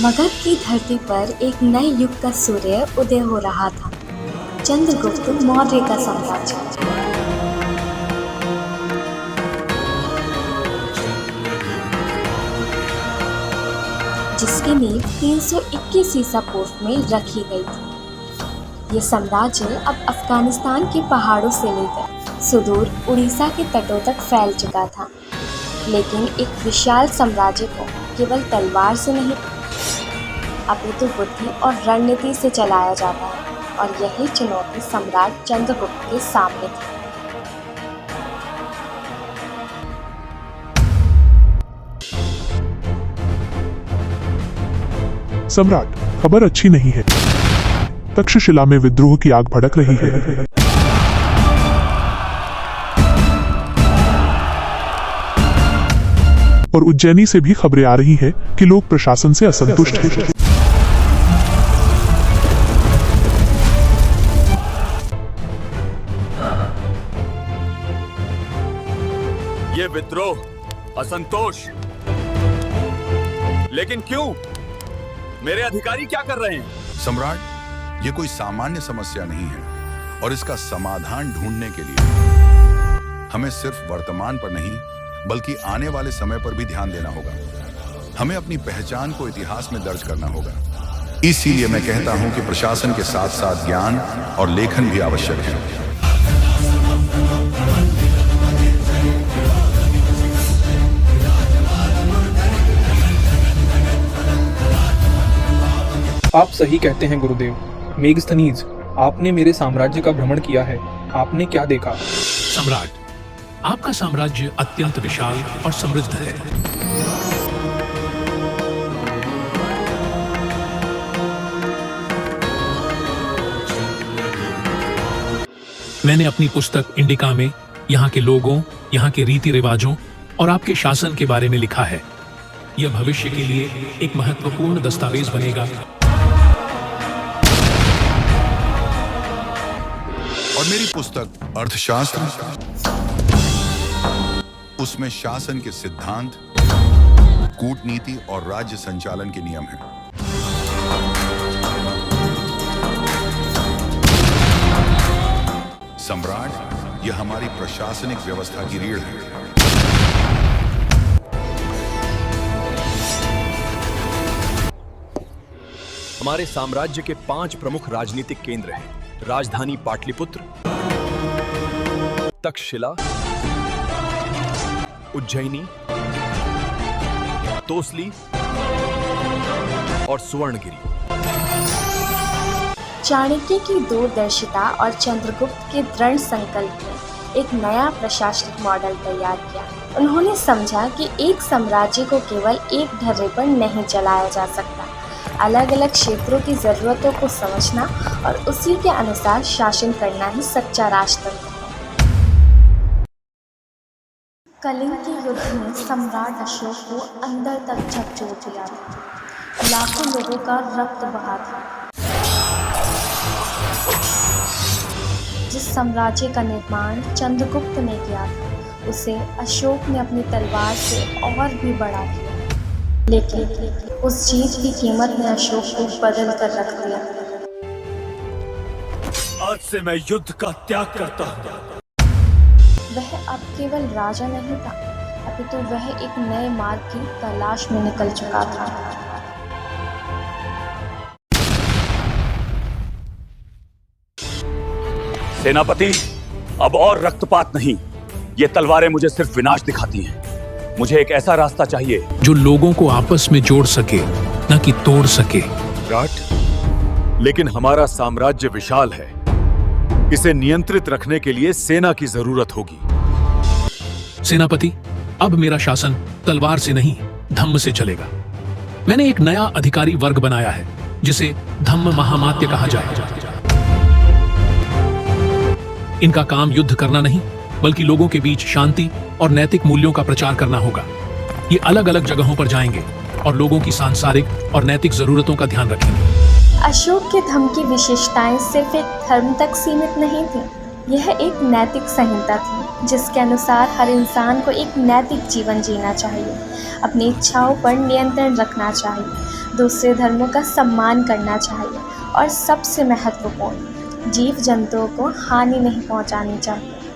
मगध की धरती पर एक नए युग का सूर्य उदय हो रहा था। चंद्रगुप्त मौर्य का साम्राज्य। जिसकी नींव 321 ईसा पूर्व में रखी गई थी। ये साम्राज्य अब अफगानिस्तान के पहाड़ों से लेकर सुदूर उड़ीसा के तटों तक फैल चुका था। लेकिन एक विशाल साम्राज्य को केवल तलवार से नहीं अपितु बुद्धि और रणनीति से चलाया जाता है, और यही चुनौती सम्राट चंद्रगुप्त के सामने थी। सम्राट, खबर अच्छी नहीं है। तक्षशिला में विद्रोह की आग भड़क रही है। और उज्जैनी से भी खबरें आ रही हैं कि लोग प्रशासन से असंतुष्ट हैं। ये विद्रोह, असंतोष, लेकिन क्यों? मेरे अधिकारी क्या कर रहे हैं? सम्राट, ये कोई सामान्य समस्या नहीं है, और इसका समाधान ढूंढने के लिए हमें सिर्फ वर्तमान पर नहीं बल्कि आने वाले समय पर भी ध्यान देना होगा। हमें अपनी पहचान को इतिहास में दर्ज करना होगा। इसीलिए मैं कहता हूं कि प्रशासन के साथ साथ ज्ञान और लेखन भी आवश्यक है। आप सही कहते हैं गुरुदेव। मेघस्थनीज, आपने मेरे साम्राज्य का भ्रमण किया है। आपने क्या देखा? सम्राट, आपका साम्राज्य अत्यंत विशाल और समृद्ध है। मैंने अपनी पुस्तक इंडिका में यहाँ के लोगों, यहाँ के रीति रिवाजों और आपके शासन के बारे में लिखा है। यह भविष्य के लिए एक महत्वपूर्ण दस्तावेज बनेगा। और मेरी पुस्तक अर्थशास्त्र, उसमें शासन के सिद्धांत, कूटनीति और राज्य संचालन के नियम हैं। सम्राट, यह हमारी प्रशासनिक व्यवस्था की रीढ़ है। हमारे साम्राज्य के 5 प्रमुख राजनीतिक केंद्र हैं। राजधानी पाटलिपुत्र, तक्षशिला, उज्जैनी, तोसली और सुवर्णगिरी। चाणक्य की दूरदर्शिता और चंद्रगुप्त के दृढ़ संकल्प ने एक नया प्रशासनिक मॉडल तैयार किया। उन्होंने समझा कि एक साम्राज्य को केवल एक ढर्रे पर नहीं चलाया जा सकता। अलग अलग क्षेत्रों की जरूरतों को समझना और उसी के अनुसार शासन करना ही सच्चा राजतंत्र है। कलिंग के युद्ध में सम्राट अशोक को अंदर तक झकझोर दिया था। लाखों लोगों का रक्त बहा था। जिस साम्राज्य का निर्माण चंद्रगुप्त ने किया था, उसे अशोक ने अपनी तलवार से और भी बड़ा किया। लेकिन उस जीत की कीमत ने अशोक को बदल कर रख दिया। आज से मैं युद्ध का त्याग करता हूं। वह अब केवल राजा नहीं था, अपितु वह एक नए मार्ग की तलाश में निकल चुका था। सेनापति, अब और रक्तपात नहीं। ये तलवारें मुझे सिर्फ विनाश दिखाती हैं। मुझे एक ऐसा रास्ता चाहिए जो लोगों को आपस में जोड़ सके, न कि तोड़ सके। लेकिन हमारा साम्राज्य विशाल है। इसे नियंत्रित रखने के लिए सेना की जरूरत होगी। सेनापति, अब मेरा शासन तलवार से नहीं, धम्म से चलेगा। मैंने एक नया अधिकारी वर्ग बनाया है, जिसे धम्म महामात्य कहा जाए। इनका काम युद्ध करना नहीं, बल्कि लोगों के बीच शांति और नैतिक मूल्यों का प्रचार करना होगा। ये अलग अलग जगहों पर जाएंगे और लोगों की सांसारिक और नैतिक जरूरतों का ध्यान रखेंगे। अशोक के धम्म की विशेषताएं सिर्फ एक धर्म तक सीमित नहीं थी। यह एक नैतिक संहिता थी, जिसके अनुसार हर इंसान को एक नैतिक जीवन जीना चाहिए, अपनी इच्छाओं पर नियंत्रण रखना चाहिए, दूसरे धर्मों का सम्मान करना चाहिए और सबसे महत्वपूर्ण, जीव जंतुओं को हानि नहीं पहुंचानी चाहिए।